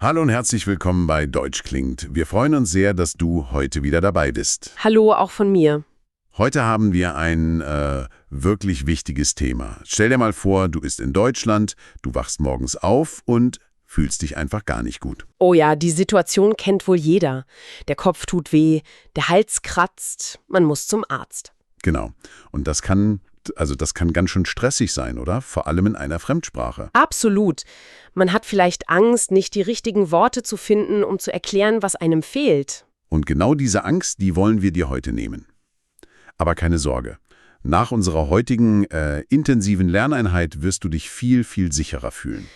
Hallo und herzlich willkommen bei Deutsch klingt. Wir freuen uns sehr, dass du heute wieder dabei bist. Hallo, auch von mir. Heute haben wir ein wirklich wichtiges Thema. Stell dir mal vor, du bist in Deutschland, du wachst morgens auf und fühlst dich einfach gar nicht gut. Oh ja, die Situation kennt wohl jeder. Der Kopf tut weh, der Hals kratzt, man muss zum Arzt. Genau. Und das kann ganz schön stressig sein, oder? Vor allem in einer Fremdsprache. Absolut. Man hat vielleicht Angst, nicht die richtigen Worte zu finden, um zu erklären, was einem fehlt. Und genau diese Angst, die wollen wir dir heute nehmen. Aber keine Sorge. Nach unserer heutigen intensiven Lerneinheit wirst du dich viel, viel sicherer fühlen.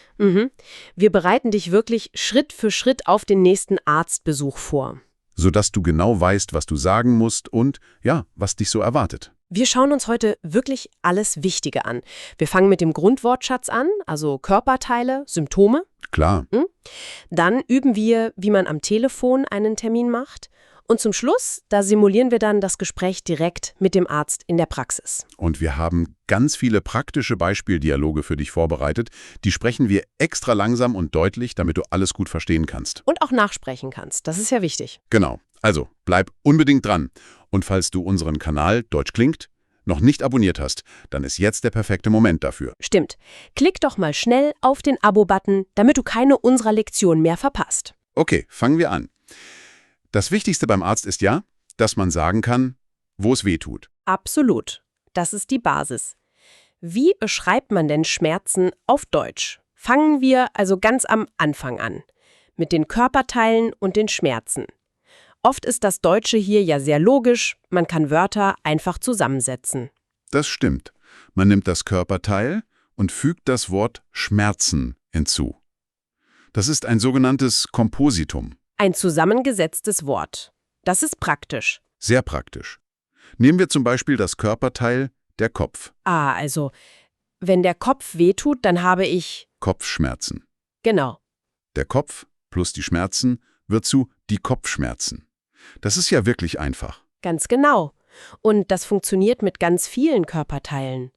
Wir bereiten dich wirklich Schritt für Schritt auf den nächsten Arztbesuch vor. Sodass du genau weißt, was du sagen musst und, ja, was dich so erwartet. Wir schauen uns heute wirklich alles Wichtige an. Wir fangen mit dem Grundwortschatz an, also Körperteile, Symptome. Klar. Dann üben wir, wie man am Telefon einen Termin macht. Und zum Schluss, da simulieren wir dann das Gespräch direkt mit dem Arzt in der Praxis. Und wir haben ganz viele praktische Beispieldialoge für dich vorbereitet. Die sprechen wir extra langsam und deutlich, damit du alles gut verstehen kannst. Und auch nachsprechen kannst, das ist ja wichtig. Genau. Also, bleib unbedingt dran. Und falls du unseren Kanal Deutsch klingt noch nicht abonniert hast, dann ist jetzt der perfekte Moment dafür. Stimmt. Klick doch mal schnell auf den Abo-Button, damit du keine unserer Lektionen mehr verpasst. Okay, fangen wir an. Das Wichtigste beim Arzt ist ja, dass man sagen kann, wo es weh tut. Absolut. Das ist die Basis. Wie beschreibt man denn Schmerzen auf Deutsch? Fangen wir also ganz am Anfang an. Mit den Körperteilen und den Schmerzen. Oft ist das Deutsche hier ja sehr logisch, man kann Wörter einfach zusammensetzen. Das stimmt. Man nimmt das Körperteil und fügt das Wort Schmerzen hinzu. Das ist ein sogenanntes Kompositum. Ein zusammengesetztes Wort. Das ist praktisch. Sehr praktisch. Nehmen wir zum Beispiel das Körperteil der Kopf. Also, wenn der Kopf wehtut, dann habe ich... Kopfschmerzen. Genau. Der Kopf plus die Schmerzen wird zu die Kopfschmerzen. Das ist ja wirklich einfach. Ganz genau. Und das funktioniert mit ganz vielen Körperteilen.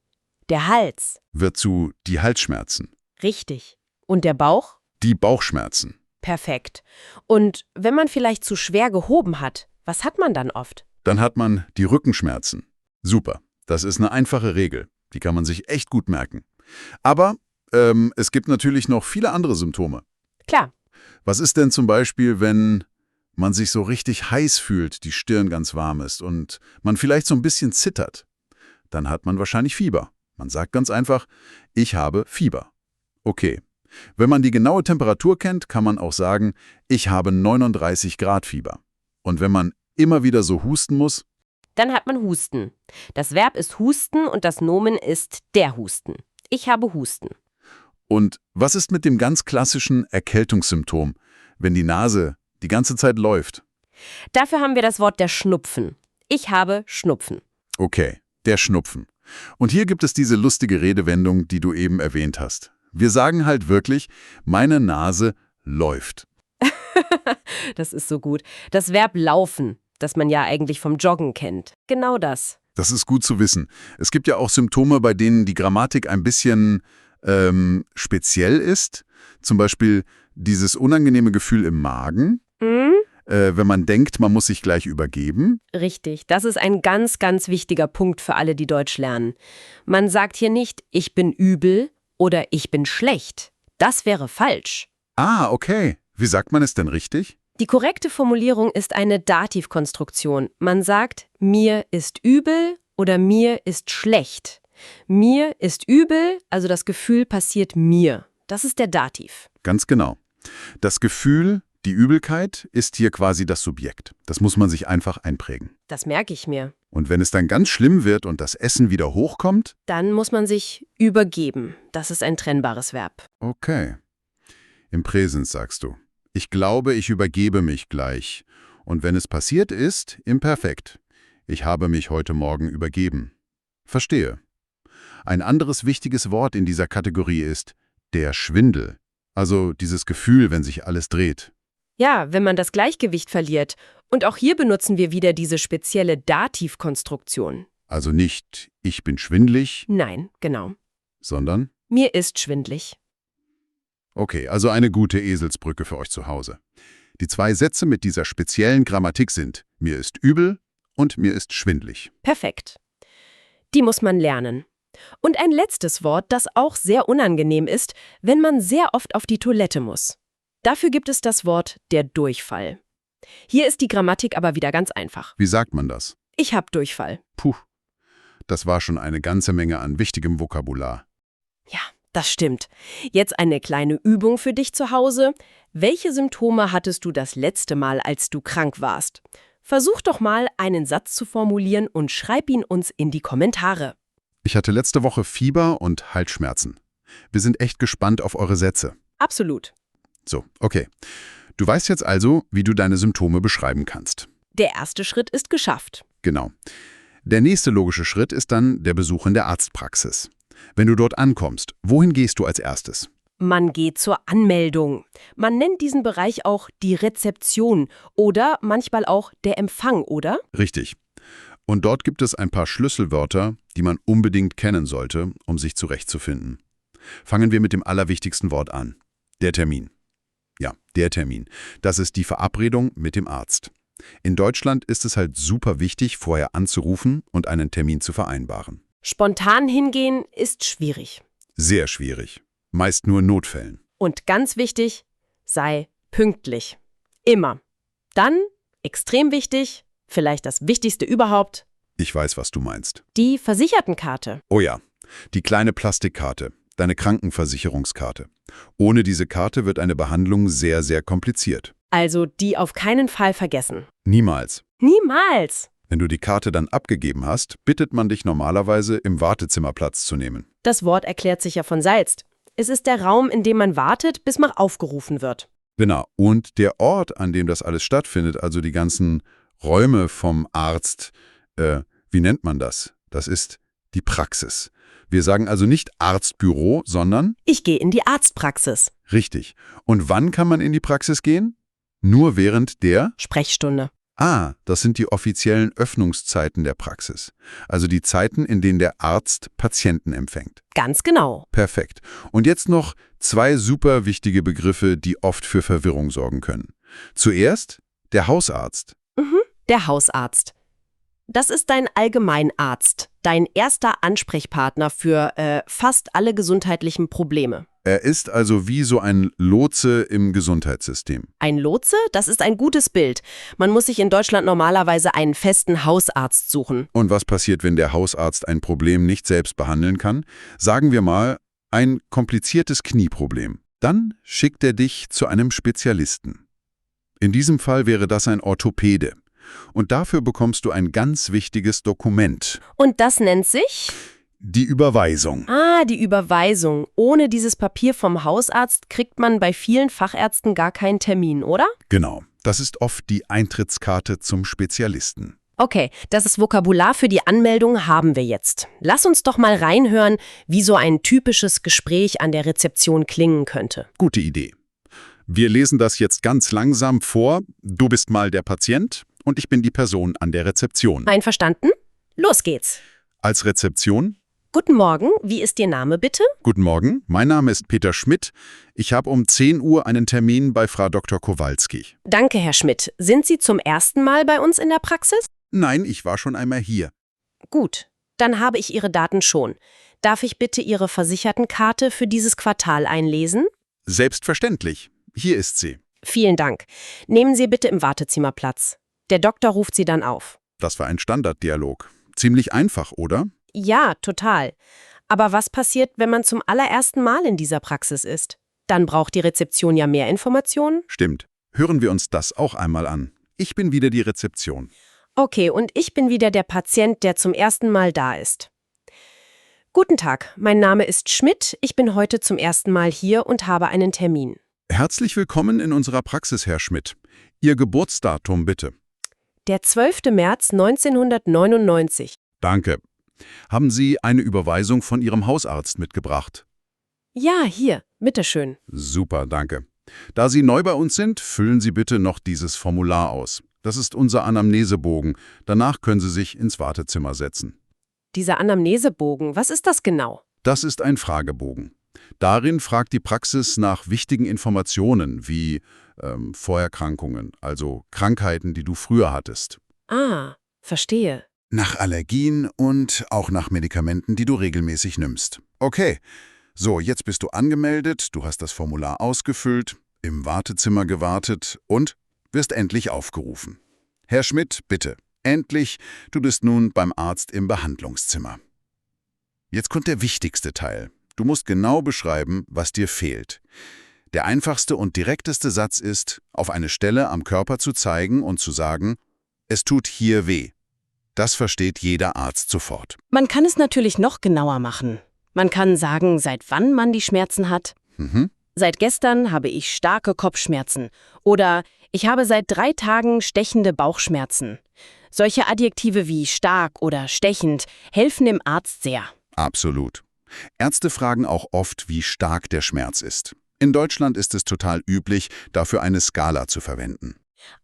Der Hals. Wird zu die Halsschmerzen. Richtig. Und der Bauch? Die Bauchschmerzen. Perfekt. Und wenn man vielleicht zu schwer gehoben hat, was hat man dann oft? Dann hat man die Rückenschmerzen. Super. Das ist eine einfache Regel. Die kann man sich echt gut merken. Aber es gibt natürlich noch viele andere Symptome. Klar. Was ist denn zum Beispiel, wenn man sich so richtig heiß fühlt, die Stirn ganz warm ist und man vielleicht so ein bisschen zittert? Dann hat man wahrscheinlich Fieber. Man sagt ganz einfach, ich habe Fieber. Okay. Wenn man die genaue Temperatur kennt, kann man auch sagen, ich habe 39 Grad Fieber. Und wenn man immer wieder so husten muss, dann hat man Husten. Das Verb ist husten und das Nomen ist der Husten. Ich habe Husten. Und was ist mit dem ganz klassischen Erkältungssymptom, wenn die Nase die ganze Zeit läuft? Dafür haben wir das Wort der Schnupfen. Ich habe Schnupfen. Okay, der Schnupfen. Und hier gibt es diese lustige Redewendung, die du eben erwähnt hast. Wir sagen halt wirklich, meine Nase läuft. Das ist so gut. Das Verb laufen, das man ja eigentlich vom Joggen kennt. Genau das. Das ist gut zu wissen. Es gibt ja auch Symptome, bei denen die Grammatik ein bisschen speziell ist. Zum Beispiel dieses unangenehme Gefühl im Magen, wenn man denkt, man muss sich gleich übergeben. Richtig, das ist ein ganz, ganz wichtiger Punkt für alle, die Deutsch lernen. Man sagt hier nicht, ich bin übel oder ich bin schlecht. Das wäre falsch. Ah, okay. Wie sagt man es denn richtig? Die korrekte Formulierung ist eine Dativkonstruktion. Man sagt, mir ist übel oder mir ist schlecht. Mir ist übel, also das Gefühl passiert mir. Das ist der Dativ. Ganz genau. Das Gefühl, die Übelkeit, ist hier quasi das Subjekt. Das muss man sich einfach einprägen. Das merke ich mir. Und wenn es dann ganz schlimm wird und das Essen wieder hochkommt? Dann muss man sich übergeben. Das ist ein trennbares Verb. Okay. Im Präsens sagst du. Ich glaube, ich übergebe mich gleich. Und wenn es passiert ist, im Perfekt. Ich habe mich heute Morgen übergeben. Verstehe. Ein anderes wichtiges Wort in dieser Kategorie ist der Schwindel. Also dieses Gefühl, wenn sich alles dreht. Ja, wenn man das Gleichgewicht verliert. Und auch hier benutzen wir wieder diese spezielle Dativkonstruktion. Also nicht ich bin schwindlig, Nein, genau. sondern Mir ist schwindlig. Okay, also eine gute Eselsbrücke für euch zu Hause. Die 2 Sätze mit dieser speziellen Grammatik sind: Mir ist übel und mir ist schwindlig. Perfekt. Die muss man lernen. Und ein letztes Wort, das auch sehr unangenehm ist, wenn man sehr oft auf die Toilette muss. Dafür gibt es das Wort der Durchfall. Hier ist die Grammatik aber wieder ganz einfach. Wie sagt man das? Ich hab Durchfall. Puh, das war schon eine ganze Menge an wichtigem Vokabular. Ja, das stimmt. Jetzt eine kleine Übung für dich zu Hause. Welche Symptome hattest du das letzte Mal, als du krank warst? Versuch doch mal, einen Satz zu formulieren und schreib ihn uns in die Kommentare. Ich hatte letzte Woche Fieber und Halsschmerzen. Wir sind echt gespannt auf eure Sätze. Absolut. So, okay. Du weißt jetzt also, wie du deine Symptome beschreiben kannst. Der erste Schritt ist geschafft. Genau. Der nächste logische Schritt ist dann der Besuch in der Arztpraxis. Wenn du dort ankommst, wohin gehst du als erstes? Man geht zur Anmeldung. Man nennt diesen Bereich auch die Rezeption oder manchmal auch der Empfang, oder? Richtig. Und dort gibt es ein paar Schlüsselwörter, die man unbedingt kennen sollte, um sich zurechtzufinden. Fangen wir mit dem allerwichtigsten Wort an. Der Termin. Ja, der Termin. Das ist die Verabredung mit dem Arzt. In Deutschland ist es halt super wichtig, vorher anzurufen und einen Termin zu vereinbaren. Spontan hingehen ist schwierig. Sehr schwierig. Meist nur in Notfällen. Und ganz wichtig, sei pünktlich. Immer. Dann, extrem wichtig, vielleicht das Wichtigste überhaupt, Ich weiß, was du meinst. die Versichertenkarte. Oh ja, die kleine Plastikkarte, deine Krankenversicherungskarte. Ohne diese Karte wird eine Behandlung sehr, sehr kompliziert. Also die auf keinen Fall vergessen. Niemals. Niemals! Wenn du die Karte dann abgegeben hast, bittet man dich normalerweise, im Wartezimmer Platz zu nehmen. Das Wort erklärt sich ja von selbst. Es ist der Raum, in dem man wartet, bis man aufgerufen wird. Genau. Und der Ort, an dem das alles stattfindet, also die ganzen Räume vom Arzt, wie nennt man das? Das ist die Praxis. Wir sagen also nicht Arztbüro, sondern Ich gehe in die Arztpraxis. richtig. Und wann kann man in die Praxis gehen? Nur während der? Sprechstunde. Das sind die offiziellen Öffnungszeiten der Praxis. Also die Zeiten, in denen der Arzt Patienten empfängt. Ganz genau. Perfekt. Und jetzt noch 2 super wichtige Begriffe, die oft für Verwirrung sorgen können. Zuerst der Hausarzt. Der Hausarzt. Das ist dein Allgemeinarzt, dein erster Ansprechpartner für fast alle gesundheitlichen Probleme. Er ist also wie so ein Lotse im Gesundheitssystem. Ein Lotse, das ist ein gutes Bild. Man muss sich in Deutschland normalerweise einen festen Hausarzt suchen. Und was passiert, wenn der Hausarzt ein Problem nicht selbst behandeln kann? Sagen wir mal, ein kompliziertes Knieproblem. Dann schickt er dich zu einem Spezialisten. In diesem Fall wäre das ein Orthopäde. Und dafür bekommst du ein ganz wichtiges Dokument. Und das nennt sich? Die Überweisung. Die Überweisung. Ohne dieses Papier vom Hausarzt kriegt man bei vielen Fachärzten gar keinen Termin, oder? Genau. Das ist oft die Eintrittskarte zum Spezialisten. Okay, das Vokabular für die Anmeldung haben wir jetzt. Lass uns doch mal reinhören, wie so ein typisches Gespräch an der Rezeption klingen könnte. Gute Idee. Wir lesen das jetzt ganz langsam vor. Du bist mal der Patient und ich bin die Person an der Rezeption. Einverstanden? Los geht's. Als Rezeption? Guten Morgen, wie ist Ihr Name bitte? Guten Morgen, mein Name ist Peter Schmidt. Ich habe um 10 Uhr einen Termin bei Frau Dr. Kowalski. Danke, Herr Schmidt. Sind Sie zum ersten Mal bei uns in der Praxis? Nein, ich war schon einmal hier. Gut, dann habe ich Ihre Daten schon. Darf ich bitte Ihre Versichertenkarte für dieses Quartal einlesen? Selbstverständlich. Hier ist sie. Vielen Dank. Nehmen Sie bitte im Wartezimmer Platz. Der Doktor ruft Sie dann auf. Das war ein Standarddialog. Ziemlich einfach, oder? Ja, total. Aber was passiert, wenn man zum allerersten Mal in dieser Praxis ist? Dann braucht die Rezeption ja mehr Informationen? Stimmt. Hören wir uns das auch einmal an. Ich bin wieder die Rezeption. Okay, und ich bin wieder der Patient, der zum ersten Mal da ist. Guten Tag, mein Name ist Schmidt. Ich bin heute zum ersten Mal hier und habe einen Termin. Herzlich willkommen in unserer Praxis, Herr Schmidt. Ihr Geburtsdatum bitte. Der 12. März 1999. Danke. Haben Sie eine Überweisung von Ihrem Hausarzt mitgebracht? Ja, hier, bitteschön. Super, danke. Da Sie neu bei uns sind, füllen Sie bitte noch dieses Formular aus. Das ist unser Anamnesebogen. Danach können Sie sich ins Wartezimmer setzen. Dieser Anamnesebogen, was ist das genau? Das ist ein Fragebogen. Darin fragt die Praxis nach wichtigen Informationen wie Vorerkrankungen, also Krankheiten, die du früher hattest. Ah, verstehe. Nach Allergien und auch nach Medikamenten, die du regelmäßig nimmst. Okay, so, jetzt bist du angemeldet, du hast das Formular ausgefüllt, im Wartezimmer gewartet und wirst endlich aufgerufen. Herr Schmidt, bitte, endlich, du bist nun beim Arzt im Behandlungszimmer. Jetzt kommt der wichtigste Teil. Du musst genau beschreiben, was dir fehlt. Der einfachste und direkteste Satz ist, auf eine Stelle am Körper zu zeigen und zu sagen, es tut hier weh. Das versteht jeder Arzt sofort. Man kann es natürlich noch genauer machen. Man kann sagen, seit wann man die Schmerzen hat. Seit gestern habe ich starke Kopfschmerzen. Oder ich habe seit 3 Tagen stechende Bauchschmerzen. Solche Adjektive wie stark oder stechend helfen dem Arzt sehr. Absolut. Ärzte fragen auch oft, wie stark der Schmerz ist. In Deutschland ist es total üblich, dafür eine Skala zu verwenden.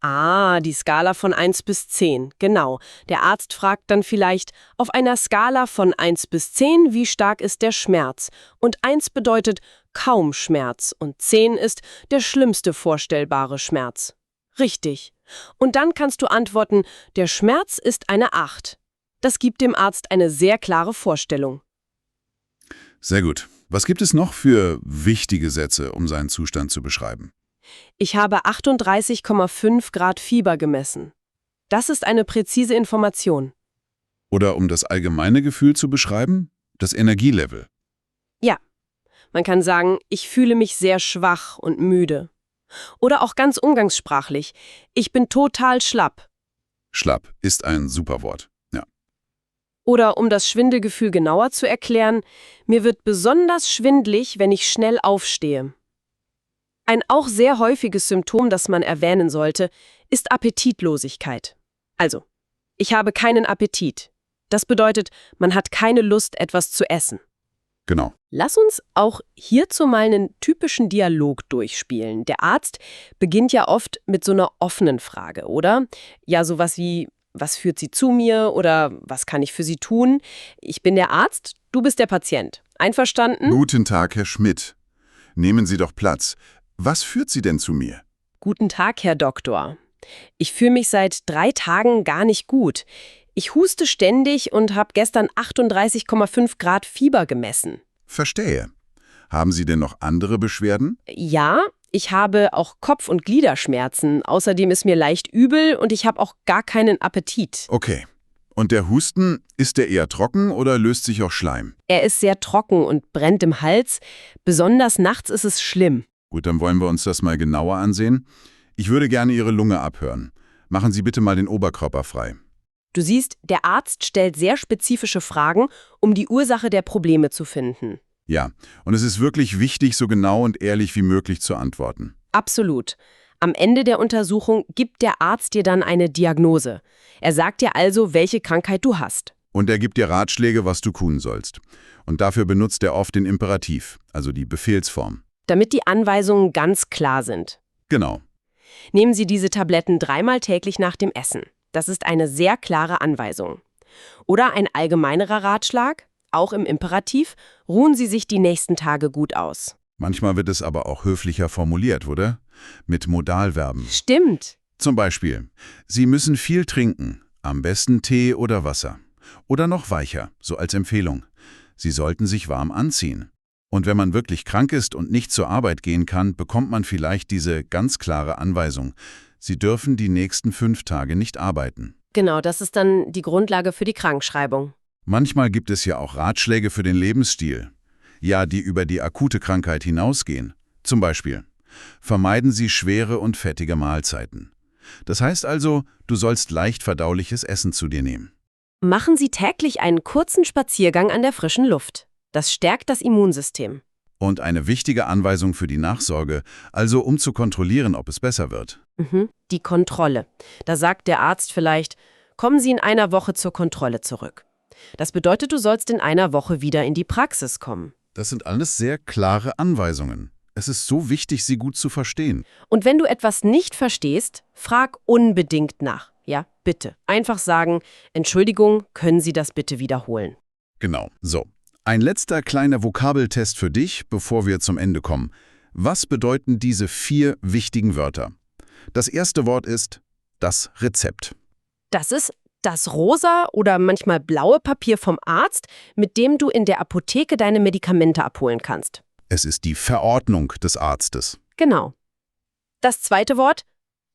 Ah, die Skala von 1 bis 10, genau. Der Arzt fragt dann vielleicht, auf einer Skala von 1 bis 10, wie stark ist der Schmerz? Und 1 bedeutet kaum Schmerz und 10 ist der schlimmste vorstellbare Schmerz. Richtig. Und dann kannst du antworten, der Schmerz ist eine 8. Das gibt dem Arzt eine sehr klare Vorstellung. Sehr gut. Was gibt es noch für wichtige Sätze, um seinen Zustand zu beschreiben? Ich habe 38,5 Grad Fieber gemessen. Das ist eine präzise Information. Oder um das allgemeine Gefühl zu beschreiben? Das Energielevel. Ja, man kann sagen, ich fühle mich sehr schwach und müde. Oder auch ganz umgangssprachlich, ich bin total schlapp. Schlapp ist ein super Wort. Ja. Oder um das Schwindelgefühl genauer zu erklären, mir wird besonders schwindlig, wenn ich schnell aufstehe. Ein auch sehr häufiges Symptom, das man erwähnen sollte, ist Appetitlosigkeit. Also, ich habe keinen Appetit. Das bedeutet, man hat keine Lust, etwas zu essen. Genau. Lass uns auch hierzu mal einen typischen Dialog durchspielen. Der Arzt beginnt ja oft mit so einer offenen Frage, oder? Ja, sowas wie, was führt Sie zu mir oder was kann ich für Sie tun? Ich bin der Arzt, du bist der Patient. Einverstanden? Guten Tag, Herr Schmidt. Nehmen Sie doch Platz. Was führt Sie denn zu mir? Guten Tag, Herr Doktor. Ich fühle mich seit 3 Tagen gar nicht gut. Ich huste ständig und habe gestern 38,5 Grad Fieber gemessen. Verstehe. Haben Sie denn noch andere Beschwerden? Ja, ich habe auch Kopf- und Gliederschmerzen. Außerdem ist mir leicht übel und ich habe auch gar keinen Appetit. Okay. Und der Husten, ist der eher trocken oder löst sich auch Schleim? Er ist sehr trocken und brennt im Hals. Besonders nachts ist es schlimm. Gut, dann wollen wir uns das mal genauer ansehen. Ich würde gerne Ihre Lunge abhören. Machen Sie bitte mal den Oberkörper frei. Du siehst, der Arzt stellt sehr spezifische Fragen, um die Ursache der Probleme zu finden. Ja, und es ist wirklich wichtig, so genau und ehrlich wie möglich zu antworten. Absolut. Am Ende der Untersuchung gibt der Arzt dir dann eine Diagnose. Er sagt dir also, welche Krankheit du hast. Und er gibt dir Ratschläge, was du tun sollst. Und dafür benutzt er oft den Imperativ, also die Befehlsform. Damit die Anweisungen ganz klar sind. Genau. Nehmen Sie diese Tabletten 3-mal täglich nach dem Essen. Das ist eine sehr klare Anweisung. Oder ein allgemeinerer Ratschlag, auch im Imperativ, ruhen Sie sich die nächsten Tage gut aus. Manchmal wird es aber auch höflicher formuliert, oder? Mit Modalverben. Stimmt. Zum Beispiel, Sie müssen viel trinken, am besten Tee oder Wasser. Oder noch weicher, so als Empfehlung. Sie sollten sich warm anziehen. Und wenn man wirklich krank ist und nicht zur Arbeit gehen kann, bekommt man vielleicht diese ganz klare Anweisung. Sie dürfen die nächsten 5 Tage nicht arbeiten. Genau, das ist dann die Grundlage für die Krankschreibung. Manchmal gibt es ja auch Ratschläge für den Lebensstil. Ja, die über die akute Krankheit hinausgehen. Zum Beispiel, vermeiden Sie schwere und fettige Mahlzeiten. Das heißt also, du sollst leicht verdauliches Essen zu dir nehmen. Machen Sie täglich einen kurzen Spaziergang an der frischen Luft. Das stärkt das Immunsystem. Und eine wichtige Anweisung für die Nachsorge, also um zu kontrollieren, ob es besser wird. Die Kontrolle. Da sagt der Arzt vielleicht, kommen Sie in einer Woche zur Kontrolle zurück. Das bedeutet, du sollst in einer Woche wieder in die Praxis kommen. Das sind alles sehr klare Anweisungen. Es ist so wichtig, sie gut zu verstehen. Und wenn du etwas nicht verstehst, frag unbedingt nach. Ja, bitte. Einfach sagen, Entschuldigung, können Sie das bitte wiederholen? Genau. So. Ein letzter kleiner Vokabeltest für dich, bevor wir zum Ende kommen. Was bedeuten diese 4 wichtigen Wörter? Das erste Wort ist das Rezept. Das ist das rosa oder manchmal blaue Papier vom Arzt, mit dem du in der Apotheke deine Medikamente abholen kannst. Es ist die Verordnung des Arztes. Genau. Das zweite Wort,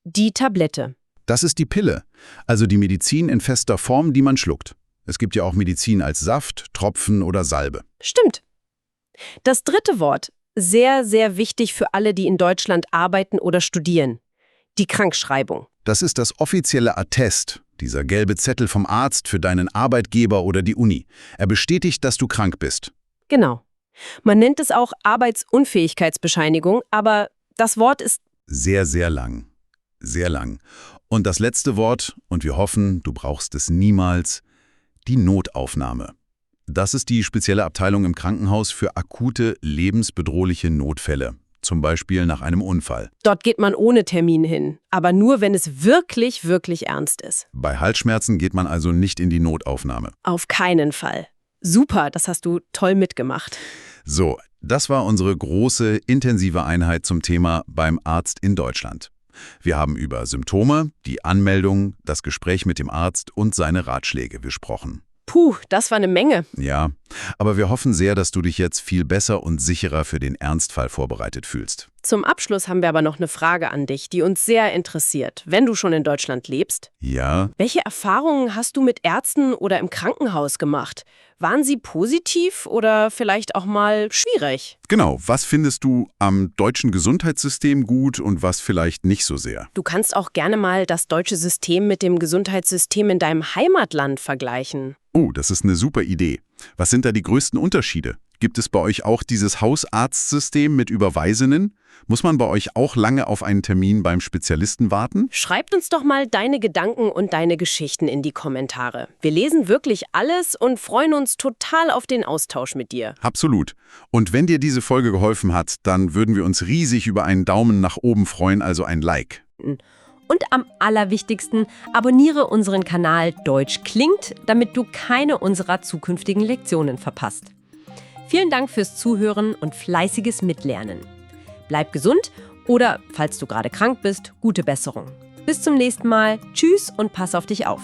die Tablette. Das ist die Pille, also die Medizin in fester Form, die man schluckt. Es gibt ja auch Medizin als Saft, Tropfen oder Salbe. Stimmt. Das dritte Wort, sehr, sehr wichtig für alle, die in Deutschland arbeiten oder studieren. Die Krankschreibung. Das ist das offizielle Attest, dieser gelbe Zettel vom Arzt für deinen Arbeitgeber oder die Uni. Er bestätigt, dass du krank bist. Genau. Man nennt es auch Arbeitsunfähigkeitsbescheinigung, aber das Wort ist sehr, sehr lang. Sehr lang. Und das letzte Wort, und wir hoffen, du brauchst es niemals, die Notaufnahme. Das ist die spezielle Abteilung im Krankenhaus für akute, lebensbedrohliche Notfälle. Zum Beispiel nach einem Unfall. Dort geht man ohne Termin hin, aber nur, wenn es wirklich, wirklich ernst ist. Bei Halsschmerzen geht man also nicht in die Notaufnahme. Auf keinen Fall. Super, das hast du toll mitgemacht. So, das war unsere große, intensive Einheit zum Thema beim Arzt in Deutschland. Wir haben über Symptome, die Anmeldung, das Gespräch mit dem Arzt und seine Ratschläge gesprochen. Puh, das war eine Menge. Ja, aber wir hoffen sehr, dass du dich jetzt viel besser und sicherer für den Ernstfall vorbereitet fühlst. Zum Abschluss haben wir aber noch eine Frage an dich, die uns sehr interessiert, wenn du schon in Deutschland lebst. Ja? Welche Erfahrungen hast du mit Ärzten oder im Krankenhaus gemacht? Waren sie positiv oder vielleicht auch mal schwierig? Genau, was findest du am deutschen Gesundheitssystem gut und was vielleicht nicht so sehr? Du kannst auch gerne mal das deutsche System mit dem Gesundheitssystem in deinem Heimatland vergleichen. Oh, das ist eine super Idee. Was sind da die größten Unterschiede? Gibt es bei euch auch dieses Hausarztsystem mit Überweisenden? Muss man bei euch auch lange auf einen Termin beim Spezialisten warten? Schreibt uns doch mal deine Gedanken und deine Geschichten in die Kommentare. Wir lesen wirklich alles und freuen uns total auf den Austausch mit dir. Absolut. Und wenn dir diese Folge geholfen hat, dann würden wir uns riesig über einen Daumen nach oben freuen, also ein Like. Und am allerwichtigsten, abonniere unseren Kanal Deutsch klingt, damit du keine unserer zukünftigen Lektionen verpasst. Vielen Dank fürs Zuhören und fleißiges Mitlernen. Bleib gesund oder, falls du gerade krank bist, gute Besserung. Bis zum nächsten Mal. Tschüss und pass auf dich auf.